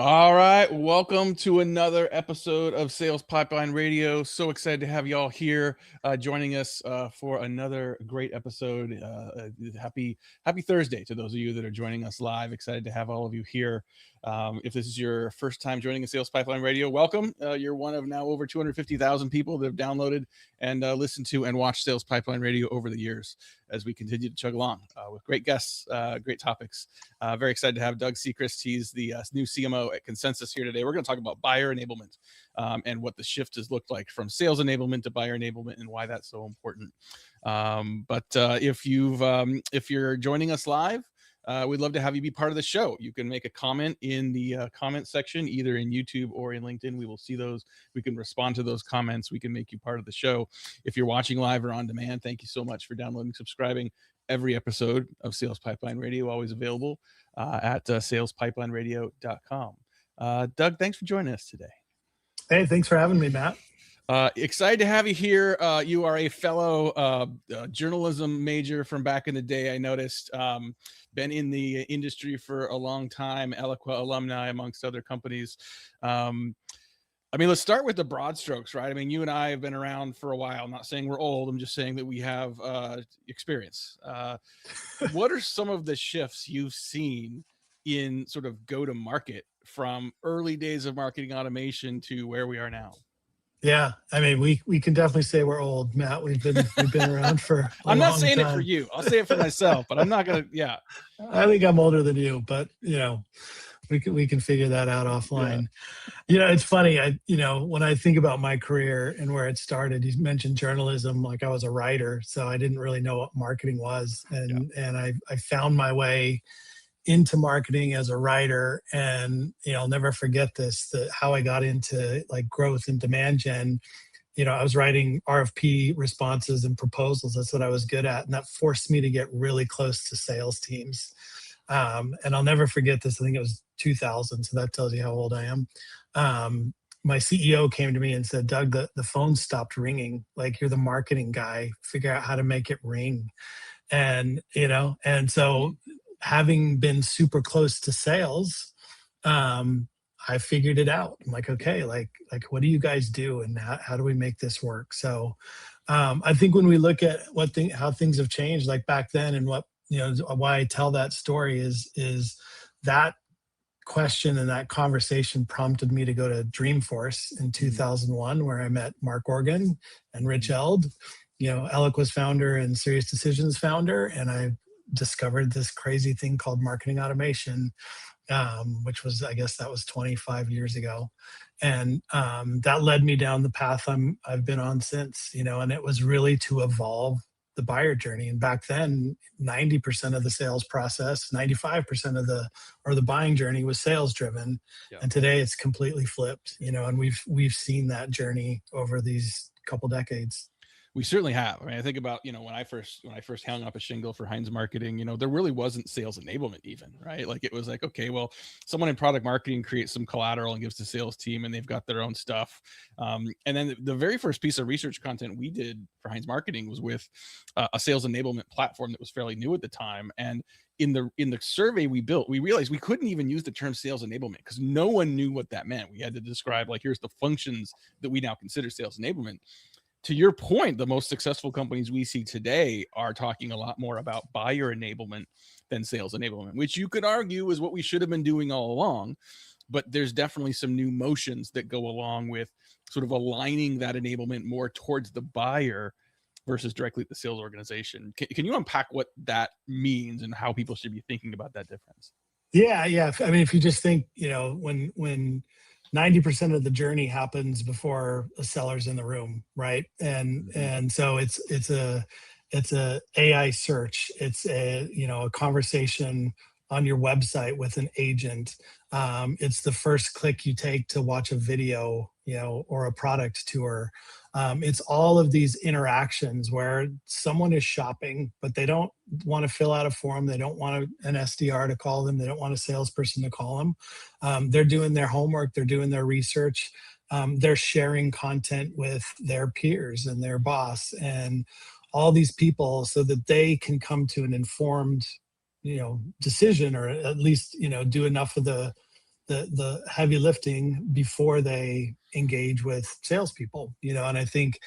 All right, welcome to another episode of Sales Pipeline Radio. So excited to have y'all here joining us for another great episode. Happy Thursday to those of you that are joining us live. Excited to have all of you here. If this is your first time joining Sales Pipeline Radio, welcome. You're one of now over 250,000 people that have downloaded and listened to and watched Sales Pipeline Radio over the years as we continue to chug along with great guests, great topics. Very excited to have Doug Sechrist. He's the new CMO at Consensus here today. We're going to talk about buyer enablement and what the shift has looked like from sales enablement to buyer enablement and why that's so important. But if you're joining us live, we'd love to have you be part of the show. You can make a comment in the comment section, either in YouTube or in LinkedIn. We will see those. We can respond to those comments. We can make you part of the show. If you're watching live or on demand, thank you so much for downloading, subscribing. Every episode of Sales Pipeline Radio always available at salespipelineradio.com. Doug, thanks for joining us today. Hey, thanks for having me, Matt. Excited to have you here. You are a fellow journalism major from back in the day, I noticed. Been in the industry for a long time, Eloqua alumni, amongst other companies. Let's start with the broad strokes, right? I mean, you and I have been around for a while. I'm not saying we're old. I'm just saying that we have experience. What are some of the shifts you've seen in sort of go-to-market from early days of marketing automation to where we are now? Yeah, I mean, we can definitely say we're old, Matt. We've been around for. I'm not saying it for you. I'll say it for myself, but I'm not gonna. Yeah, I think I'm older than you, but we can figure that out offline. Yeah. It's funny. When I think about my career and where it started, you mentioned journalism. Like, I was a writer, so I didn't really know what marketing was, and I found my way into marketing as a writer. And I'll never forget this, how I got into like growth and demand gen. I was writing RFP responses and proposals. That's what I was good at, and that forced me to get really close to sales teams. And I'll never forget this. I think it was 2000, so that tells you how old I am. My CEO came to me and said, Doug, the phone stopped ringing. Like, you're the marketing guy, figure out how to make it ring. And so having been super close to sales, I figured it out. I'm like, okay, like what do you guys do, and how do we make this work? So I think when we look at how things have changed, like back then, and what why I tell that story is that question and that conversation prompted me to go to Dreamforce in 2001, where I met Mark Organ and Rich Eld, Eloqua's founder and Serious Decisions founder, and I discovered this crazy thing called marketing automation, which was, I guess that was 25 years ago. And that led me down the path I've been on since, and it was really to evolve the buyer journey. And back then, 90% of the sales process, 95% of the buying journey was sales driven. Yeah. And today it's completely flipped, and we've seen that journey over these couple decades. We certainly have. I mean, I think about, when I first hung up a shingle for Heinz marketing, there really wasn't sales enablement even, right? Like, it was like, okay, well, someone in product marketing creates some collateral and gives the sales team, and they've got their own stuff. And then the very first piece of research content we did for Heinz marketing was with a sales enablement platform that was fairly new at the time. And in the survey we built, we realized we couldn't even use the term sales enablement because no one knew what that meant. We had to describe, like, here's the functions that we now consider sales enablement. To your point, the most successful companies we see today are talking a lot more about buyer enablement than sales enablement, which you could argue is what we should have been doing all along. But there's definitely some new motions that go along with sort of aligning that enablement more towards the buyer versus directly the sales organization. Can you unpack what that means and how people should be thinking about that difference? Yeah. I mean, if you just think, when 90% of the journey happens before a seller's in the room, right? And so it's a AI search. It's a conversation on your website with an agent. It's the first click you take to watch a video, or a product tour. It's all of these interactions where someone is shopping, but they don't want to fill out a form. They don't want an SDR to call them. They don't want a salesperson to call them. They're doing their homework. They're doing their research. They're sharing content with their peers and their boss and all these people so that they can come to an informed, decision, or at least, do enough of the the heavy lifting before they engage with salespeople, and I think,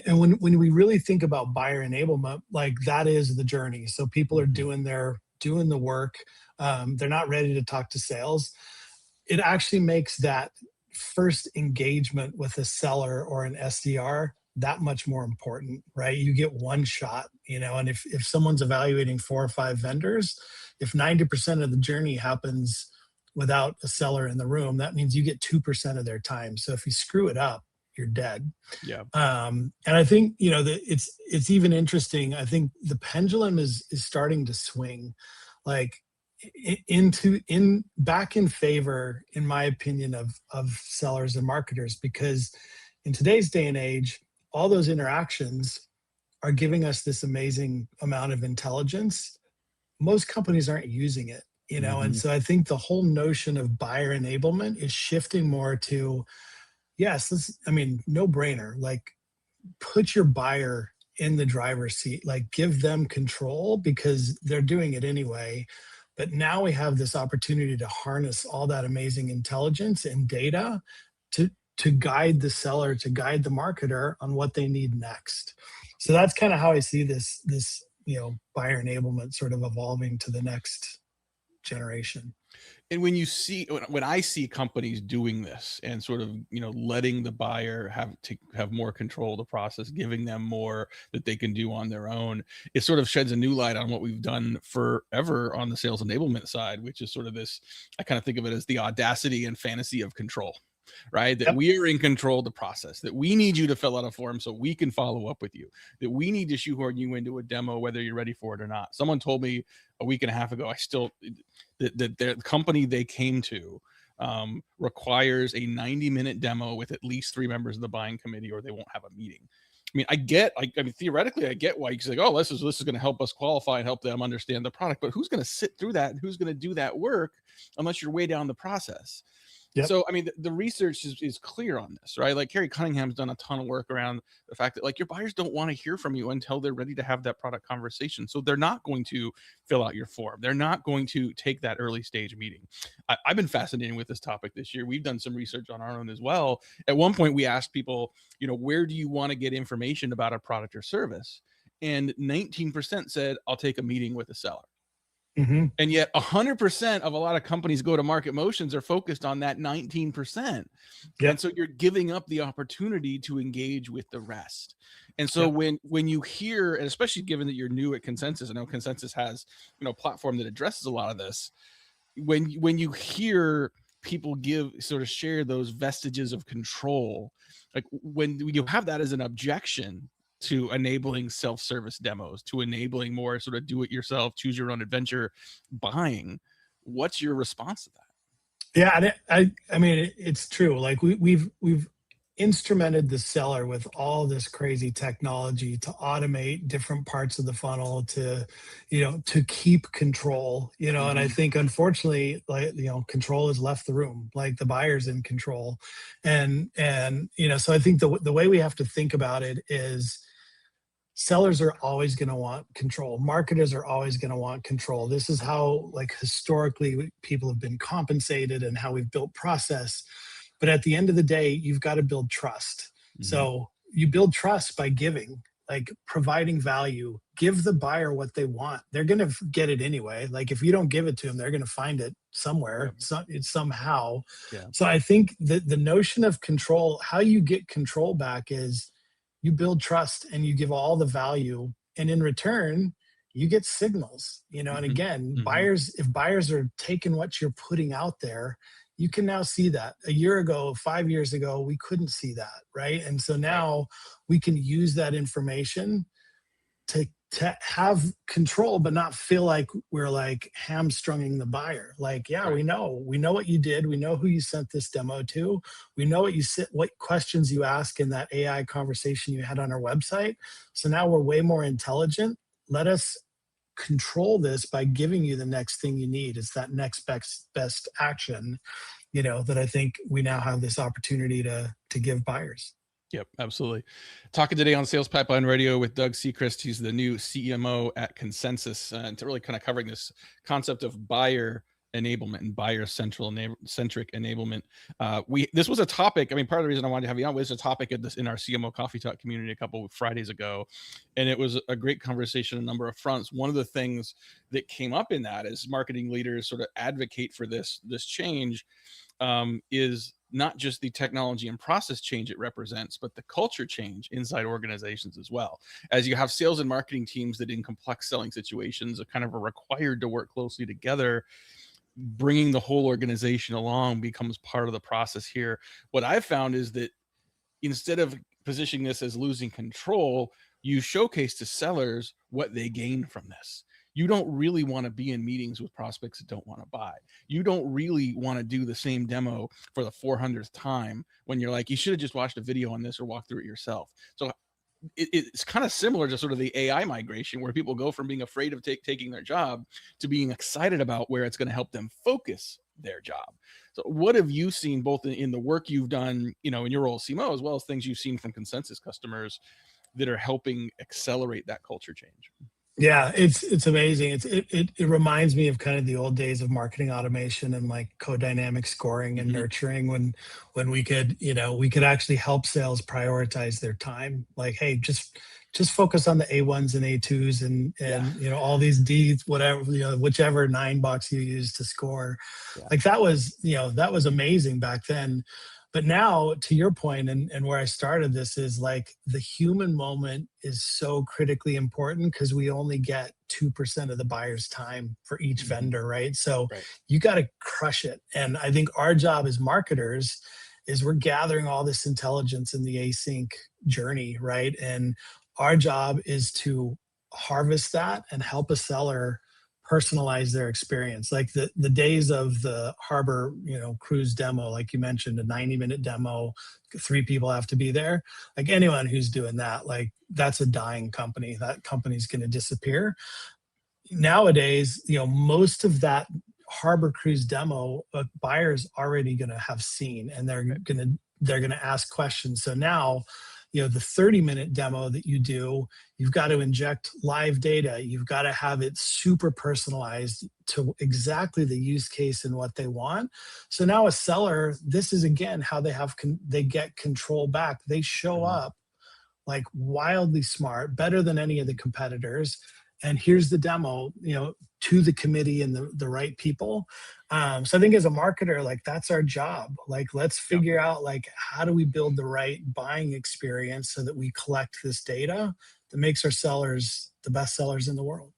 and when we really think about buyer enablement, like that is the journey. So people are doing the work. They're not ready to talk to sales. It actually makes that first engagement with a seller or an SDR that much more important, right? You get one shot, and if someone's evaluating 4 or 5 vendors, if 90% of the journey happens without a seller in the room, that means you get 2% of their time. So if you screw it up, you're dead. Yeah. And I think, it's even interesting. I think the pendulum is starting to swing, like back in favor, in my opinion, of sellers and marketers, because in today's day and age, all those interactions are giving us this amazing amount of intelligence. Most companies aren't using it, and so I think the whole notion of buyer enablement is shifting more to, yes, no brainer, like put your buyer in the driver's seat, like give them control because they're doing it anyway. But now we have this opportunity to harness all that amazing intelligence and data to guide the seller, to guide the marketer on what they need next. So that's kind of how I see this buyer enablement sort of evolving to the next generation. And when I see companies doing this and sort of, letting the buyer have more control of the process, giving them more that they can do on their own, it sort of sheds a new light on what we've done forever on the sales enablement side, which is sort of this, I kind of think of it as the audacity and fantasy of control, right? That we are in control of the process, that we need you to fill out a form so we can follow up with you, that we need to shoehorn you into a demo, whether you're ready for it or not. Someone told me a week and a half ago, that the company they came to requires a 90-minute demo with at least 3 members of the buying committee, or they won't have a meeting. Theoretically, I get why you say, oh, this is going to help us qualify and help them understand the product, but who's going to sit through that? And who's going to do that work unless you're way down the process? Yep. So, the research is clear on this, right? Like Carrie Cunningham's done a ton of work around the fact that, like, your buyers don't want to hear from you until they're ready to have that product conversation. So they're not going to fill out your form. They're not going to take that early stage meeting. I've been fascinated with this topic this year. We've done some research on our own as well. At one point, we asked people, where do you want to get information about a product or service? And 19% said, I'll take a meeting with a seller. Mm-hmm. And yet 100% of a lot of companies go-to-market motions are focused on that 19%. Yep. And so you're giving up the opportunity to engage with the rest. And so when you hear, and especially given that you're new at Consensus, I know Consensus has, a platform that addresses a lot of this. When you hear people share those vestiges of control, like when you have that as an objection to enabling self-service demos, to enabling more sort of do-it-yourself, choose your own adventure buying, what's your response to that? Yeah, it's true. Like we've instrumented the seller with all this crazy technology to automate different parts of the funnel, to keep control, and I think unfortunately, like, control has left the room, like the buyer's in control. And so I think the way we have to think about it is, sellers are always going to want control. Marketers are always going to want control. This is how, like, historically people have been compensated and how we've built process. But at the end of the day, you've got to build trust. Mm-hmm. So you build trust by giving, like providing value. Give the buyer what they want. They're going to get it anyway. Like if you don't give it to them, they're going to find it somewhere, somehow. Yeah. So I think that the notion of control, how you get control back is, you build trust and you give all the value, and in return you get signals, and again, if buyers are taking what you're putting out there, you can now see that. A year ago, 5 years ago, we couldn't see that, right? And so now we can use that information to have control, but not feel like we're like hamstringing the buyer. Like, we know what you did. We know who you sent this demo to. We know what questions you ask in that AI conversation you had on our website. So now we're way more intelligent. Let us control this by giving you the next thing you need. It's that next best action, that I think we now have this opportunity to give buyers. Yep, absolutely. Talking today on Sales Pipeline Radio with Doug Sechrist. He's the new CMO at Consensus, and to really kind of covering this concept of buyer enablement and centric enablement. This was a topic. I mean, part of the reason I wanted to have you on was a topic in our CMO Coffee Talk community a couple of Fridays ago, and it was a great conversation on a number of fronts. One of the things that came up in that is marketing leaders sort of advocate for this change, is not just the technology and process change it represents, but the culture change inside organizations as well. As you have sales and marketing teams that in complex selling situations are kind of required to work closely together, bringing the whole organization along becomes part of the process here. What I've found is that instead of positioning this as losing control, you showcase to sellers what they gain from this. You don't really want to be in meetings with prospects that don't want to buy. You don't really want to do the same demo for the 400th time when you're like, you should have just watched a video on this or walked through it yourself. So it's kind of similar to sort of the AI migration, where people go from being afraid of taking their job to being excited about where it's going to help them focus their job. So what have you seen both in the work you've done, in your role as CMO, as well as things you've seen from consensus customers that are helping accelerate that culture change? Yeah, it's amazing. It reminds me of kind of the old days of marketing automation and like co-dynamic scoring and nurturing, when we could actually help sales prioritize their time. Like, hey, just focus on the A1s and A2s and all these Ds, whatever, whichever 9 box you use to score. Yeah. Like that was amazing back then. But now, to your point, and where I started this, is like the human moment is so critically important, because we only get 2% of the buyer's time for each vendor, right? So you got to crush it. And I think our job as marketers is we're gathering all this intelligence in the async journey, right? And our job is to harvest that and help a seller personalize their experience. Like the days of the harbor, cruise demo, like you mentioned, a 90-minute demo, 3 people have to be there. Like anyone who's doing that, like that's a dying company. That company's going to disappear. Nowadays, most of that harbor cruise demo, a buyer's already going to have seen, and they're going to ask questions. So now, the 30-minute demo that you do, you've got to inject live data. You've got to have it super personalized to exactly the use case and what they want. So now a seller, this is again how they get control back. They show up like wildly smart, better than any of the competitors. And here's the demo, to the committee and the right people. So I think as a marketer, like that's our job. Like, let's figure out like, how do we build the right buying experience so that we collect this data that makes our sellers the best sellers in the world.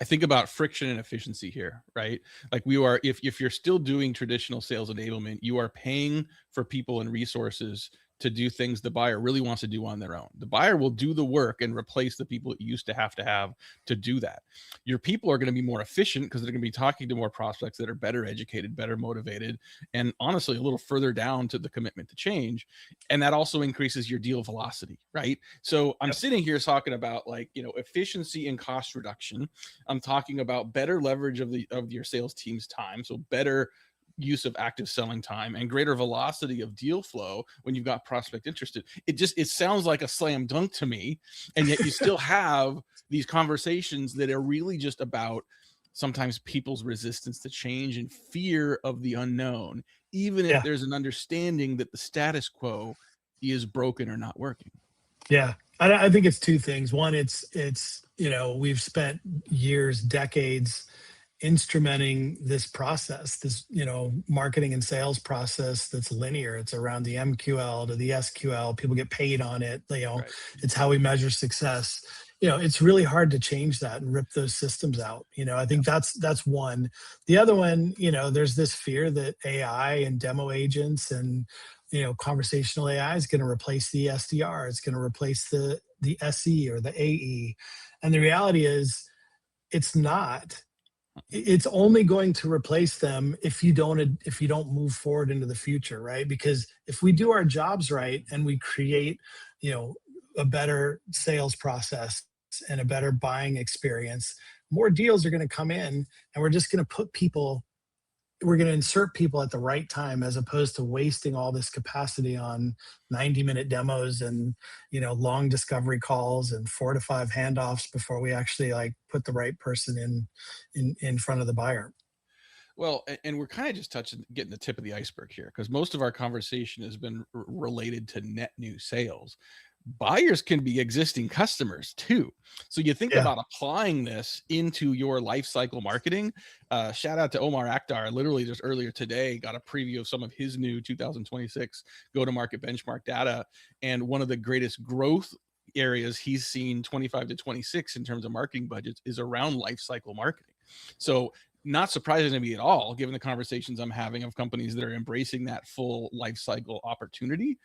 I think about friction and efficiency here, right? Like if you're still doing traditional sales enablement, you are paying for people and resources to do things the buyer really wants to do on their own. The buyer will do the work and replace the people that you used to have to do that. Your people are going to be more efficient because they're going to be talking to more prospects that are better educated, better motivated, and honestly, a little further down to the commitment to change. And that also increases your deal velocity, right? So I'm sitting here talking about like, efficiency and cost reduction. I'm talking about better leverage of your sales team's time. So better use of active selling time and greater velocity of deal flow when you've got prospect interested. It sounds like a slam dunk to me. And yet you still have these conversations that are really just about sometimes people's resistance to change and fear of the unknown, even if there's an understanding that the status quo is broken or not working. Yeah. I think it's 2 things. One, it's we've spent years, decades instrumenting this process, this marketing and sales process that's linear. It's around the MQL to the SQL. People get paid on it. It's how we measure success. It's really hard to change that and rip those systems out. I think that's one. The other one, there's this fear that AI and demo agents and conversational AI is going to replace the SDR. It's going to replace the SE or the AE. And the reality is, it's not. It's only going to replace them if you don't move forward into the future, right? Because if we do our jobs right and we create, a better sales process and a better buying experience, more deals are going to come in, and we're just going to insert people at the right time, as opposed to wasting all this capacity on 90-minute demos and long discovery calls and 4 to 5 handoffs before we actually like put the right person in front of the buyer. Well, and we're kind of just getting the tip of the iceberg here, because most of our conversation has been related to net new sales. Buyers can be existing customers too. So you think Yeah, about applying this into your life cycle marketing. Shout out to Omar Akhtar. Literally just earlier today, got a preview of some of his new 2026 go-to-market benchmark data. And one of the greatest growth areas he's seen 25 to 26 in terms of marketing budgets is around life cycle marketing. So not surprising to me at all, given the conversations I'm having of companies that are embracing that full life cycle opportunity.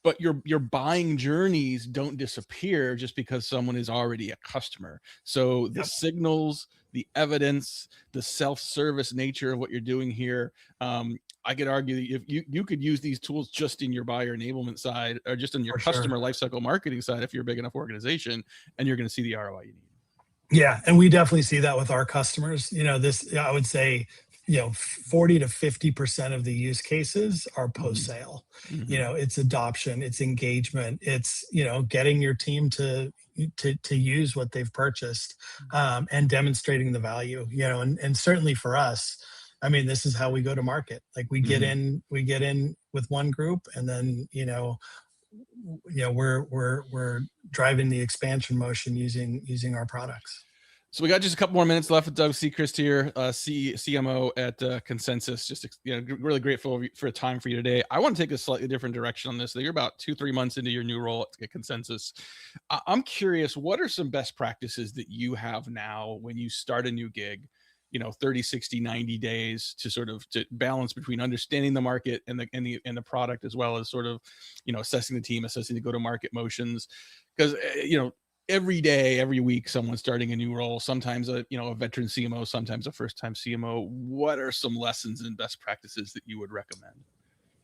But your buying journeys don't disappear just because someone is already a customer. So the yep, signals, the evidence, the self-service nature of what you're doing here, I could argue that if you could use these tools just in your buyer enablement side, or just in your for sure. customer lifecycle marketing side, if you're a big enough organization, and you're going to see the ROI you need. Yeah, and we definitely see that with our customers. I would say, 40 to 50% of the use cases are post sale. Mm-hmm. It's adoption, it's engagement, it's, getting your team to use what they've purchased, and demonstrating the value, and certainly for us, I mean, this is how we go to market. Like we get in with one group, and then, we're driving the expansion motion using our products. So we got just a couple more minutes left with Doug Sechrist here, CMO at Consensus. Just really grateful for a time for you today. I want to take a slightly different direction on this. You're about 2-3 months into your new role at Consensus. I'm curious, what are some best practices that you have now when you start a new gig? 30, 60, 90 days to sort of to balance between understanding the market and the product, as well as sort of, assessing the team, assessing the go-to-market motions. Because, every day, every week, someone's starting a new role, sometimes a veteran CMO, sometimes a first-time CMO. What are some lessons and best practices that you would recommend?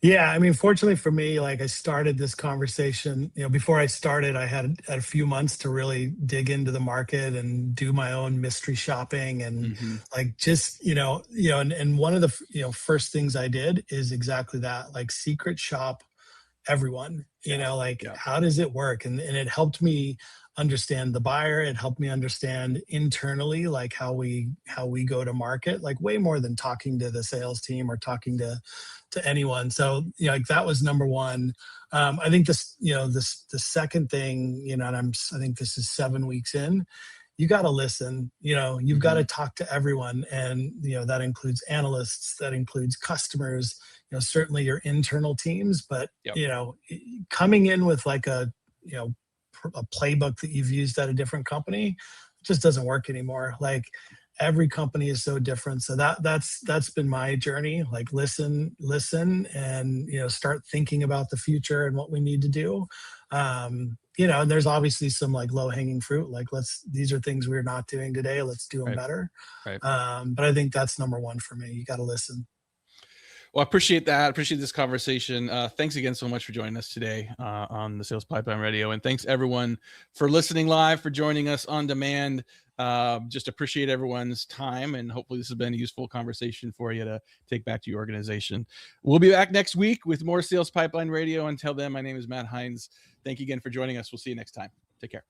Yeah, I mean, fortunately for me, like I started this conversation, before I started, I had a few months to really dig into the market and do my own mystery shopping, and Mm-hmm. like just, and one of the, first things I did is exactly that, like secret shop everyone, like Yeah. how does it work? And it helped me understand the buyer. It helped me understand internally, like how we go to market, like way more than talking to the sales team or talking to anyone. So, like that was number one. I think the second thing, and I think this is 7 weeks in, you got to listen, you've got to talk to everyone. And, that includes analysts, that includes customers, certainly your internal teams, but, Yep. Coming in with like a playbook that you've used at a different company just doesn't work anymore. Like every company is so different. So that's been my journey. Like listen, and, start thinking about the future and what we need to do. And there's obviously some like low hanging fruit. Like these are things we're not doing today. Let's do them better. Right. But I think that's number one for me. You got to listen. Well, I appreciate that. I appreciate this conversation. Thanks again so much for joining us today on the Sales Pipeline Radio. And thanks everyone for listening live, for joining us on demand. Just appreciate everyone's time, and hopefully this has been a useful conversation for you to take back to your organization. We'll be back next week with more Sales Pipeline Radio. Until then, my name is Matt Heinz. Thank you again for joining us. We'll see you next time. Take care.